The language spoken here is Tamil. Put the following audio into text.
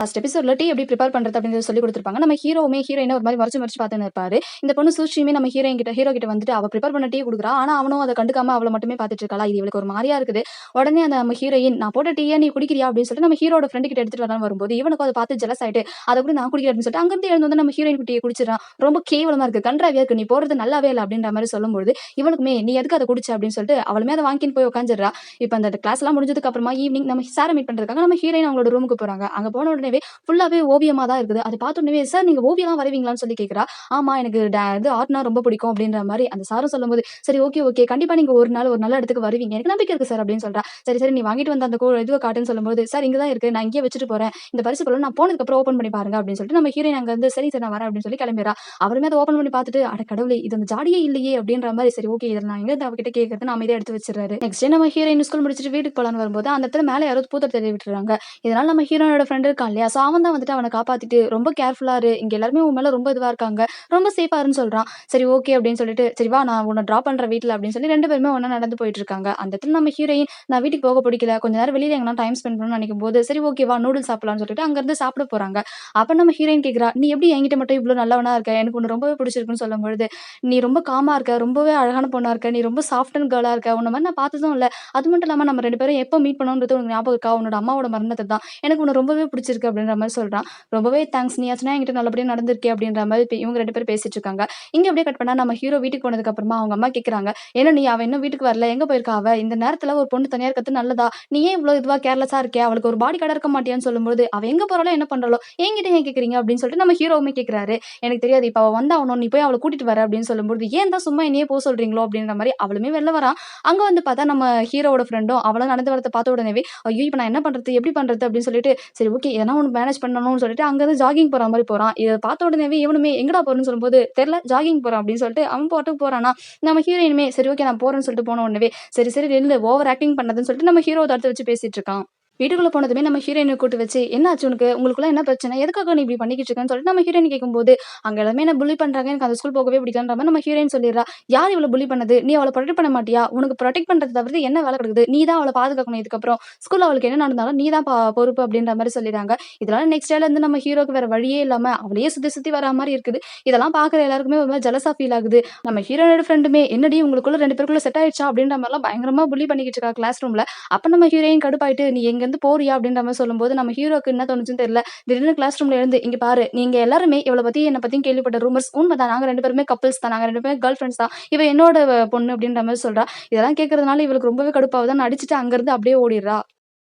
லாஸ்ட் எபிசோட்ல டீ எப்படி ப்ரிப்பேர் பண்றது அப்படின்றத சொல்லி கொடுத்துருப்பாங்க. நம்ம ஹீரோவுமே ஹீரோயினை ஒரு மாதிரி மறைச்சு பார்த்துன்னு இருப்பாரு. இந்த பொண்ணு சூழ்ச்சியுமே நம்ம ஹீரோ கிட்ட வந்துட்டு அவ ப்ரிப்பேர் பண்ண டீ கொடுக்குறா. ஆனா அவனும் அதை கண்டுக்காம அவளை மட்டுமே பார்த்துட்டு இருக்காளா. இது இவளுக்கு ஒரு மாதிரியா இருக்குது. உடனே அந்த நம்ம ஹீரோயின் நான் போட்ட டீயை நீ குடிக்கிறியா அப்படின்னு சொல்லிட்டு நம்ம ஹீரோட ஃப்ரெண்டு கிட்ட எடுத்துட்டு வரலாம் வரும்போது இவனுக்கும் அதை பார்த்து ஜெலஸ் ஆயிட்டு அதை கூட நான் குடிக்கிறேன் அப்படின்னு சொல்லிட்டு அங்கிருந்து எழுந்து வந்து நம்ம ஹீரோயின் குட்டியை குடிச்சிடறான். ரொம்ப கேவலமா இருக்கு, கன்றாவியா இருக்கு, நீ போறது நல்லாவே இல்லை அப்படின்ற மாதிரி சொல்லும்போது இவனுக்குமே நீ எதுக்கு அதை குடிச்ச அப்படின்னு சொல்லிட்டு அவளுமே அதை வாங்கின்னு போய் உட்காந்துடுறா. இப்போ அந்த கிளாஸ் எல்லாம் முடிஞ்சதுக்கு அப்புறமா ஈவினிங் நம்ம சாரை மீட் பண்றதுக்காக நம்ம ஹீரோயின் அவங்களோட ரூமுக்கு போறாங்க. அங்க போன உடனே ஃபுல்லாவே ஓவியமா தான் இருக்குது. அது பார்த்த உடனே சார் நீங்க ஓவியம்லாம் வரைவீங்களான்னு சொல்லி கேட்கிறா. ஆமா எனக்கு இது ஆர்ட்னா ரொம்ப பிடிக்கும் அப்படின்ற மாதிரி அந்த சாரும் சொல்லும்போது சரி ஓகே ஓகே கண்டிப்பா நீங்க ஒரு நாள் ஒரு நல்ல இடத்துக்கு வருவீங்க, எனக்கு நம்பிக்கை இருக்கு சார் அப்படின்னு சொல்றா. சரி சரி நீ வாங்கிட்டு வந்த அந்த இதுவை காட்டுன்னு சொல்லும்போது சார் இங்கதான் இருக்கு, நான் இங்கே வச்சுட்டு போறேன், இந்த பரிசு பொருள் நான் போனதுக்கு அப்புறம் ஓப்பன் பண்ணி பாருங்க அப்படின்னு சொல்லிட்டு நம்ம ஹீரோயின் அங்க வந்து சரி சார் நான் வரேன் அப்படின்னு சொல்லி கிளம்பிடுறா. அவருமே அதை ஓப்பன் பண்ணி பார்த்துட்டு அட கடவுளே இது அந்த ஜாடியே இல்லையே அப்படின்ற மாதிரி சரி ஓகே இதில் நான் எங்க அவகிட்ட கேட்கறது நான் அமைதியா எடுத்து வச்சிடறாரு. நெக்ஸ்ட் நம்ம ஹீரோயின் ஸ்கூல் முடிச்சுட்டு வீட்டுக்கு போலான்னு வரும்போது அந்த இடத்துல மேலே யாரோ பூத்தர் தெரிய விட்டுறாங்க. இதனால நம்ம ஹீரோனோட ஃப்ரெண்ட் இருக்கான் இல்லையா, ஸோ அவன் தான் வந்துட்டு அவனை காப்பாத்திட்டு ரொம்ப கேர்ஃபுல்லா இரு, இங்க எல்லாருமே உன் மேல ரொம்ப இதுவா இருக்காங்க, ரொம்ப சேஃபா இருன்னு சொல்றான். சரி ஓகே அப்படின்னு சொல்லிட்டு சரி வா நான் உன்னை ட்ராப் பண்ற வீட்டுல அப்படின்னு சொல்லி ரெண்டு பேருமே ஒண்ணா நடந்து போயிட்டு இருக்காங்க. அந்த இடத்துல நம்ம ஹீரோயின் நான் வீட்டுக்கு போக பிடிக்கல, கொஞ்ச நேரம் வெளியில எங்கன்னா டைம் ஸ்பெண்ட் பண்ணணும்னு நினைக்கும் போது சரி ஓகே வா நூடுல்ஸ் சாப்பிடலாம்னு சொல்லிட்டு அங்க இருந்து சாப்பிட போறாங்க. அப்ப நம்ம ஹீரோயின் கேக்குறா நீ எப்படி என்கிட்ட மட்டும் இவ்வளவு நல்லவனா இருக்க, எனக்கு ஒண்ணு ரொம்பவே பிடிச்சிருக்குன்னு சொல்லும் பொழுது நீ ரொம்ப காமா இருக்க, ரொம்பவே அழகான பொண்ணா இருக்க, நீ ரொம்ப சாஃப்ட் அண்ட் கேர்ளா இருக்க, உன்ன மாதிரி நான் பார்த்ததும் இல்ல, அது மட்டும் இல்லாம நம்ம ரெண்டு பேரும் எப்போ மீட் பண்ணோன்றது உனக்கு ஞாபகம் இருக்கா, உன்னோட அம்மாவோட மரணத்தை தான், எனக்கு உன்னை ரொம்பவே பிடிச்சிருக்கு அப்படின்ற மாதிரி சொல்றான். ரொம்பவே தேங்க்ஸ், நீ ஆச்சுன்னா என்கிட்ட நல்லபடியா நடந்திருக்கே அப்படின்ற மாதிரி இவங்க ரெண்டு பேரும் பேசிட்டு இருக்காங்க. இங்க அப்படியே கட் பண்ணா நம்ம ஹீரோ வீட்டுக்கு போனதுக்கு அப்புறமா அவங்க அம்மா கேக்குறாங்க என்ன நீ அவ இன்னும் வீட்டுக்கு வரல, எங்க போயிருக்கா அவ, இந்த நேரத்துல ஒரு பொண்ணு தனியா இருக்கிறது நல்லதா, நீ ஏன் இவ்வளவு இதுவா கேர்லெஸ்ஸா இருக்கே, அவளுக்கு ஒரு பாடி கார்டா இருக்க மாட்டியான்னு சொல்லும்போது அவ எங்க போறாளோ என்ன பண்றாளோ என்கிட்ட ஏன் கேக்குறீங்க அப்படின்னு சொல்லிட்டு நம்ம ஹீரோவுமே கேக்குறாரு. எனக்கு தெரியாது இப்ப அவ வந்தாகணும், நீ போய் அவளை கூட்டிட்டு வர அப்படின்னு சொல்லும்போது ஏன் தான் சும்மா என்னையே போக சொல்றீங்களோ அப்படின்ற மாதிரி அவளுமே வெளில வரா. அங்க வந்து பார்த்தா நம்ம ஹீரோவோட ஃப்ரெண்டும் அவள நடந்து வரத பார்த்த உடனே ஐயோ இப்ப நான் என்ன பண்றது எப்படி பண்றது அப்படின்னு சொல்லிட்டு சரி ஓகே எதனா ஒன்று மேனேஜ் பண்ணணும்னு சொல்லிட்டு அங்க இருந்து ஜாகிங் போற மாதிரி போறான். இதை பார்த்த உடனே இவனுமே எங்கடா போறேன்னு சொல்லும்போது தெரியல ஜாகிங் போறான் அப்படின்னு சொல்லிட்டு அவன் பாட்டுக்கு போறானா. நம்ம ஹீரோயினுமே சரி ஓகே நான் போறேன்னு சொல்லிட்டு போன உடனே சரி சரி நில்லு ஓவர் ஆக்டிங் பண்ணதுன்னு சொல்லிட்டு நம்ம ஹீரோ தடுத்து வச்சு பேசிட்டு இருக்கான். வீட்டுக்குள்ள போனதுமே நம்ம ஹீரோயினை கூட்டு வச்சு என்ன ஆச்சு உனக்கு, உங்களுக்குள்ள என்ன பிரச்சனை, எதுக்காக நீ இப்படி பண்ணிக்கிட்டு இருக்கேன்னு சொல்லிட்டு நம்ம ஹீரோயின் கேட்கும்போது அங்க எல்லாமே என்ன புள்ளி பண்றாங்க, எனக்கு அந்த ஸ்கூல் போகவே பிடிக்கலன்ற மாதிரி நம்ம ஹீரோயின் சொல்லிடுறா. யார் இவ்வளவு புள்ளி பண்ணது, நீ அவளை ப்ரொடெக்ட் பண்ண மாட்டியா, உனக்கு ப்ரொடெக்ட் பண்றது தவிர்த்து என்ன வேலை கிடக்குது, நீ தான் அவளை பாதுகாக்கணும், இதுக்கப்புறம் ஸ்கூல்ல அவளுக்கு என்ன நடந்தாலும் நீ தான் பொறுப்பு அப்படின்ற மாதிரி சொல்லிடுறாங்க. இதனால நெக்ஸ்ட் டேல இருந்து நம்ம ஹீரோக்கு வேற வழியே இல்லாம அவளையே சுத்தி சுத்தி வர மாதிரி இருக்குது. இதெல்லாம் பாக்குற எல்லாருக்குமே ஒரு மாதிரி ஜலசா ஃபீல் ஆகுது. நம்ம ஹீரோனோட ஃப்ரெண்டுமே என்னடி உங்களுக்குள்ள ரெண்டு பேருக்குள்ள செட் ஆயிடுச்சா அப்படின்ற மாதிரிலாம் பயங்கரமா புள்ளி பண்ணிக்கிட்டு இருக்கா கிளாஸ் ரூம்ல. அப்ப நம்ம ஹீரோயின் கடுப்பாயிட்டு நீ எங்க இருந்து போறியா அப்படின்ற மாதிரி சொல்லும்போது நம்ம ஹீரோக்கு என்ன தோணுச்சுன்னு தெரியல. திடீர்னு கிளாஸ் ரூம்ல இருந்து இங்க பாரு நீங்க எல்லாருமே இவளை பத்தி என்ன பத்தி கேள்விப்பட்ட ரூமர்ஸ் உண்மைதான், நாங்க ரெண்டு பேருமே கப்பிள்ஸ் தான், நாங்க ரெண்டு பேரும் கேர்ள் ஃப்ரெண்ட்ஸ் தான், இவ என்னோட பொண்ணு அப்படின்ற மாதிரி சொல்றா. இதெல்லாம் கேட்கறதுனால இவளுக்கு ரொம்பவே கடுப்பாவுதான், அடிச்சுட்டு அங்கிருந்து அப்படியே ஓடிடுறா.